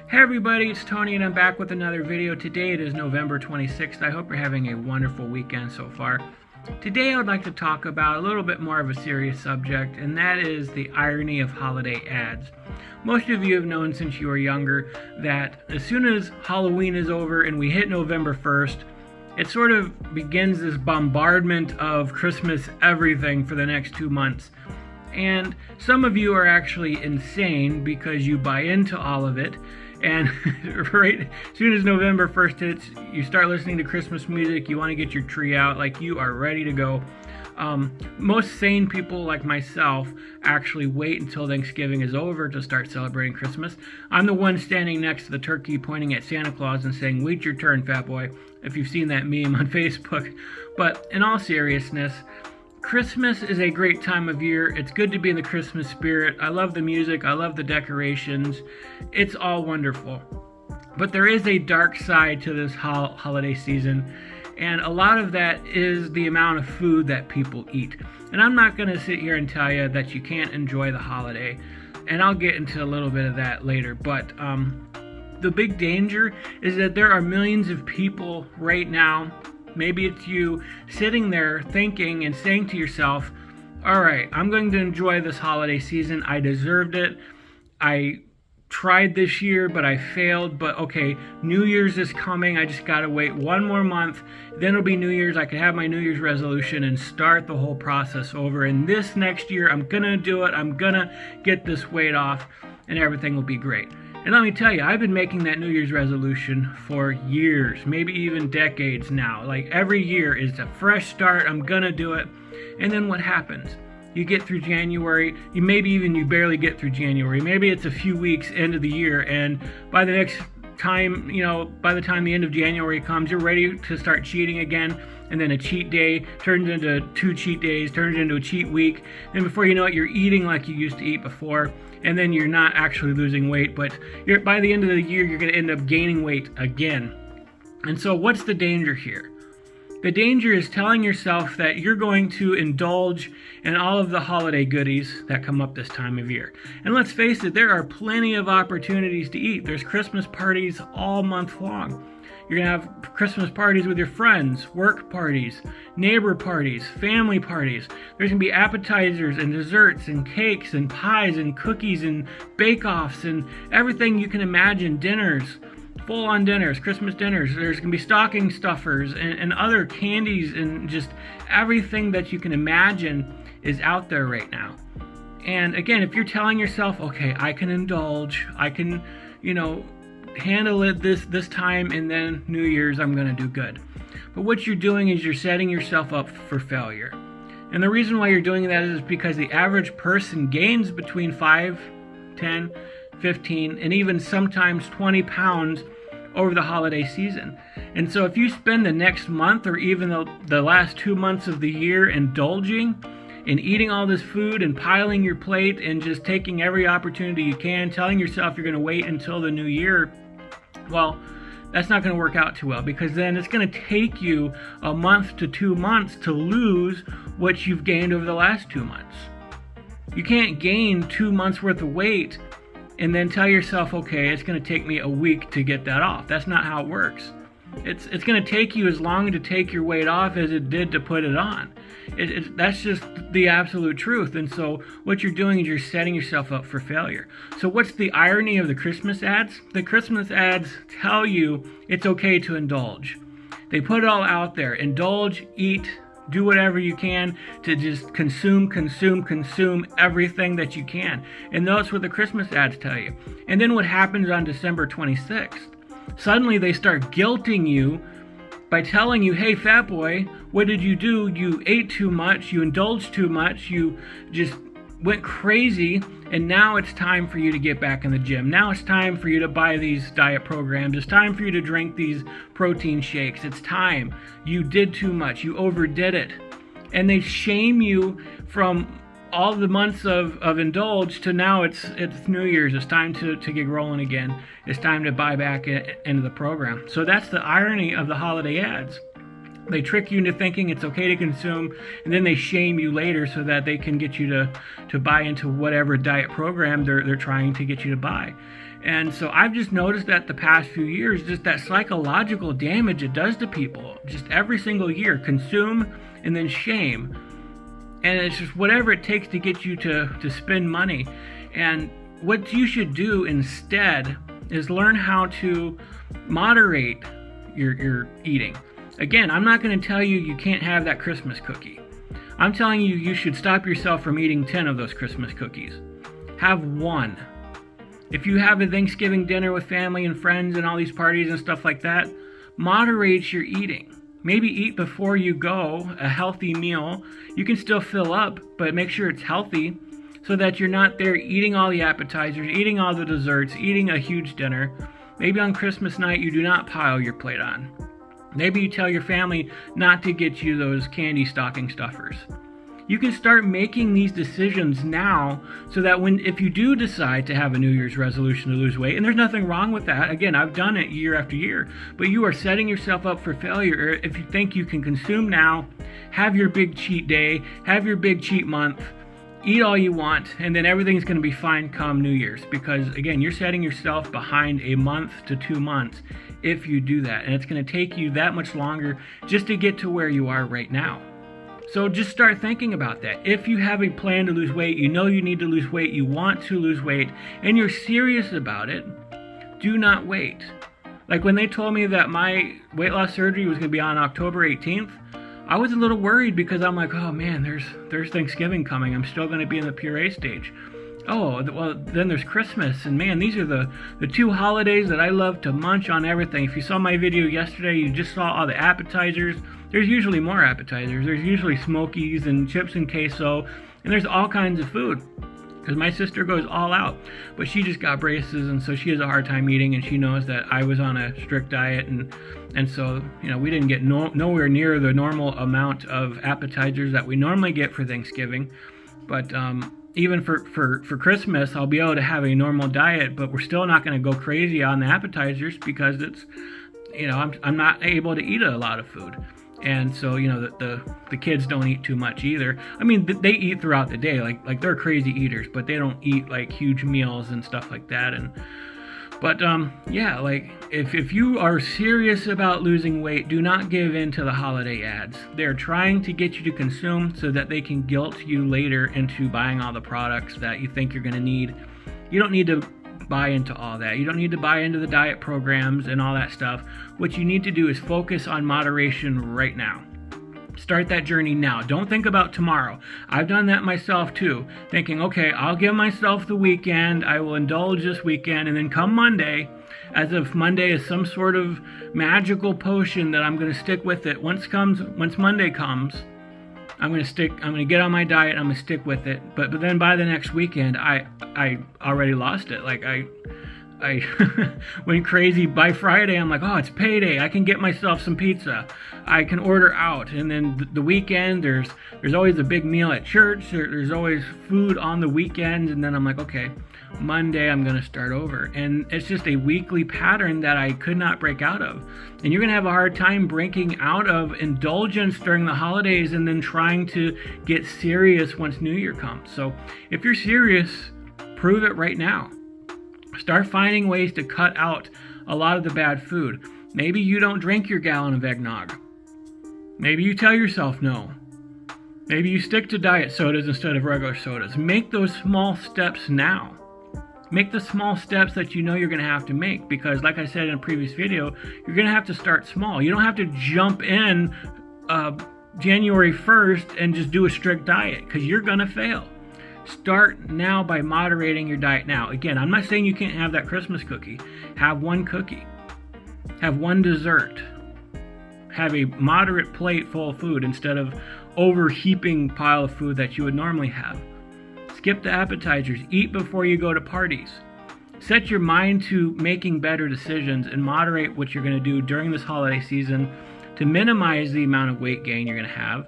Hey everybody, it's Tony and I'm back with another video. Today it is November 26th. I hope you're having a wonderful weekend so far. Today I would like to talk about a little bit more of a serious subject, and that is the irony of holiday ads. Most of you have known since you were younger that as soon as Halloween is over and we hit November 1st, it sort of begins this bombardment of Christmas everything for the next 2 months. And some of you are actually insane because you buy into all of it. And right as soon as November 1st hits, you start listening to Christmas music, you want to get your tree out, like you are ready to go. Most sane people like myself actually wait until Thanksgiving is over to start celebrating Christmas. I'm the one standing next to the turkey pointing at Santa Claus and saying, "Wait your turn, fat boy," if you've seen that meme on Facebook. But in all seriousness, Christmas is a great time of year. It's good to be in the Christmas spirit. I love the music. I love the decorations. It's all wonderful. But there is a dark side to this holiday season, and a lot of that is the amount of food that people eat. And I'm not going to sit here and tell you that you can't enjoy the holiday, and I'll get into a little bit of that later. But the big danger is that there are millions of people right now, maybe it's you, sitting there thinking and saying to yourself, all right, I'm going to enjoy this holiday season. I deserved it. I tried this year, but I failed. But okay, New Year's is coming. I just got to wait one more month. Then it'll be New Year's. I can have my New Year's resolution and start the whole process over. And this next year, I'm going to do it. I'm going to get this weight off and everything will be great. And let me tell you, I've been making that New Year's resolution for years, maybe even decades now. Like every year is a fresh start. I'm going to do it. And then what happens? You get through January, you barely get through January. Maybe it's a few weeks into the year, and by the next time, by the time the end of January comes, you're ready to start cheating again. And then a cheat day turns into 2 cheat days, turns into a cheat week. And before you know it, you're eating like you used to eat before. And then you're not actually losing weight, but by the end of the year, you're going to end up gaining weight again. And so what's the danger here? The danger is telling yourself that you're going to indulge in all of the holiday goodies that come up this time of year. And let's face it, there are plenty of opportunities to eat. There's Christmas parties all month long. You're going to have Christmas parties with your friends, work parties, neighbor parties, family parties. There's going to be appetizers and desserts and cakes and pies and cookies and bake-offs and everything you can imagine, dinners, full-on dinners, Christmas dinners. There's going to be stocking stuffers and other candies, and just everything that you can imagine is out there right now. And again, if you're telling yourself, okay, I can indulge, I can, handle it this time, and then New Year's I'm going to do good. But what you're doing is you're setting yourself up for failure. And the reason why you're doing that is because the average person gains between 5, 10, 15, and even sometimes 20 pounds over the holiday season. And so if you spend the next month or even the last 2 months of the year indulging and eating all this food and piling your plate and just taking every opportunity you can, telling yourself you're going to wait until the new year, well, that's not going to work out too well, because then it's going to take you a month to 2 months to lose what you've gained over the last 2 months. You can't gain 2 months worth of weight and then tell yourself, okay, it's going to take me a week to get that off. That's not how it works. It's going to take you as long to take your weight off as it did to put it on. That's just the absolute truth. And so what you're doing is you're setting yourself up for failure. So what's the irony of the Christmas ads? The Christmas ads tell you it's okay to indulge. They put it all out there. Indulge, eat, do whatever you can to just consume everything that you can. And that's what the Christmas ads tell you. And then what happens on December 26th? Suddenly they start guilting you by telling you, hey, fat boy, what did you do? You ate too much, you indulged too much, you just went crazy, and now it's time for you to get back in the gym. Now it's time for you to buy these diet programs. It's time for you to drink these protein shakes. It's time. You did too much. You overdid it. And they shame you from all the months of indulge to now it's New Year's. It's time to get rolling again. It's time to buy back into the program. So that's the irony of the holiday ads. They trick you into thinking it's okay to consume, and then they shame you later so that they can get you to buy into whatever diet program they're trying to get you to buy. And so I've just noticed that the past few years, just that psychological damage it does to people, just every single year, consume and then shame. And it's just whatever it takes to get you to spend money. And what you should do instead is learn how to moderate your eating. Again, I'm not going to tell you you can't have that Christmas cookie. I'm telling you you should stop yourself from eating 10 of those Christmas cookies. Have one. If you have a Thanksgiving dinner with family and friends and all these parties and stuff like that, moderate your eating. Maybe eat before you go, a healthy meal. You can still fill up, but make sure it's healthy so that you're not there eating all the appetizers, eating all the desserts, eating a huge dinner. Maybe on Christmas night you do not pile your plate on. Maybe you tell your family not to get you those candy stocking stuffers. You can start making these decisions now so that if you do decide to have a New Year's resolution to lose weight, and there's nothing wrong with that. Again, I've done it year after year, but you are setting yourself up for failure if you think you can consume now, have your big cheat day, have your big cheat month, eat all you want, and then everything's going to be fine come New Year's. Because again, you're setting yourself behind a month to 2 months if you do that. And it's going to take you that much longer just to get to where you are right now. So just start thinking about that. If you have a plan to lose weight, you know you need to lose weight, you want to lose weight, and you're serious about it, do not wait. Like when they told me that my weight loss surgery was going to be on October 18th, I was a little worried because I'm like, oh man, there's Thanksgiving coming. I'm still going to be in the puree stage. Oh, well, then there's Christmas. And man, these are the two holidays that I love to munch on everything. If you saw my video yesterday, you just saw all the appetizers. There's usually more appetizers. There's usually smokies and chips and queso. And there's all kinds of food. Because my sister goes all out. But she just got braces, and so she has a hard time eating. And she knows that I was on a strict diet. And so, we didn't get nowhere near the normal amount of appetizers that we normally get for Thanksgiving. But even for Christmas, I'll be able to have a normal diet, but we're still not going to go crazy on the appetizers because it's, I'm not able to eat a lot of food. And so, the kids don't eat too much either. I mean, they eat throughout the day, like they're crazy eaters, but they don't eat like huge meals and stuff like that. But if you are serious about losing weight, do not give in to the holiday ads. They're trying to get you to consume so that they can guilt you later into buying all the products that you think you're going to need. You don't need to buy into all that. You don't need to buy into the diet programs and all that stuff. What you need to do is focus on moderation right now. Start that journey now. Don't think about tomorrow. I've done that myself too, thinking, okay, I'll give myself the weekend. I will indulge this weekend, and then come Monday, as if Monday is some sort of magical potion that I'm going to stick with it. Once Monday comes, I'm going to get on my diet. I'm going to stick with it. But then by the next weekend, I already lost it. Like I went crazy. By Friday, I'm like, oh, it's payday. I can get myself some pizza. I can order out. And then the weekend, there's always a big meal at church. There's always food on the weekends. And then I'm like, okay, Monday, I'm going to start over. And it's just a weekly pattern that I could not break out of. And you're going to have a hard time breaking out of indulgence during the holidays and then trying to get serious once New Year comes. So if you're serious, prove it right now. Start finding ways to cut out a lot of the bad food. Maybe you don't drink your gallon of eggnog. Maybe you tell yourself no. Maybe you stick to diet sodas instead of regular sodas. Make those small steps now. Make the small steps that you know you're going to have to make, because like I said in a previous video, you're going to have to start small. You don't have to jump in January 1st and just do a strict diet, because you're going to fail. Start now by moderating your diet now. Again, I'm not saying you can't have that Christmas cookie. Have one cookie. Have one dessert. Have a moderate plate full of food instead of overheaping pile of food that you would normally have. Skip the appetizers. Eat before you go to parties. Set your mind to making better decisions and moderate what you're going to do during this holiday season to minimize the amount of weight gain you're going to have.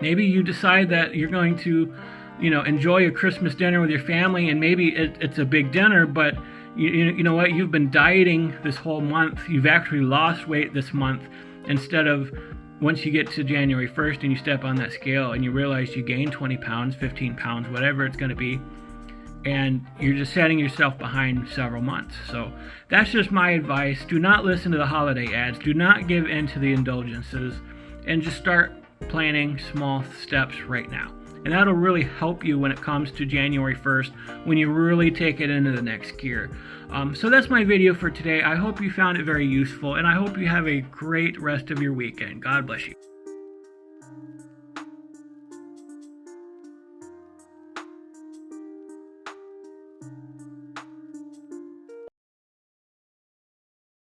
Maybe you decide that you're going to enjoy a Christmas dinner with your family, and maybe it's a big dinner, but you know what? You've been dieting this whole month. You've actually lost weight this month, instead of once you get to January 1st and you step on that scale and you realize you gained 20 pounds, 15 pounds, whatever it's going to be. and you're just setting yourself behind several months. So that's just my advice. Do not listen to the holiday ads. Do not give in to the indulgences, and just start planning small steps right now. And that'll really help you when it comes to January 1st, when you really take it into the next gear. So that's my video for today. I hope you found it very useful, and I hope you have a great rest of your weekend. God bless you.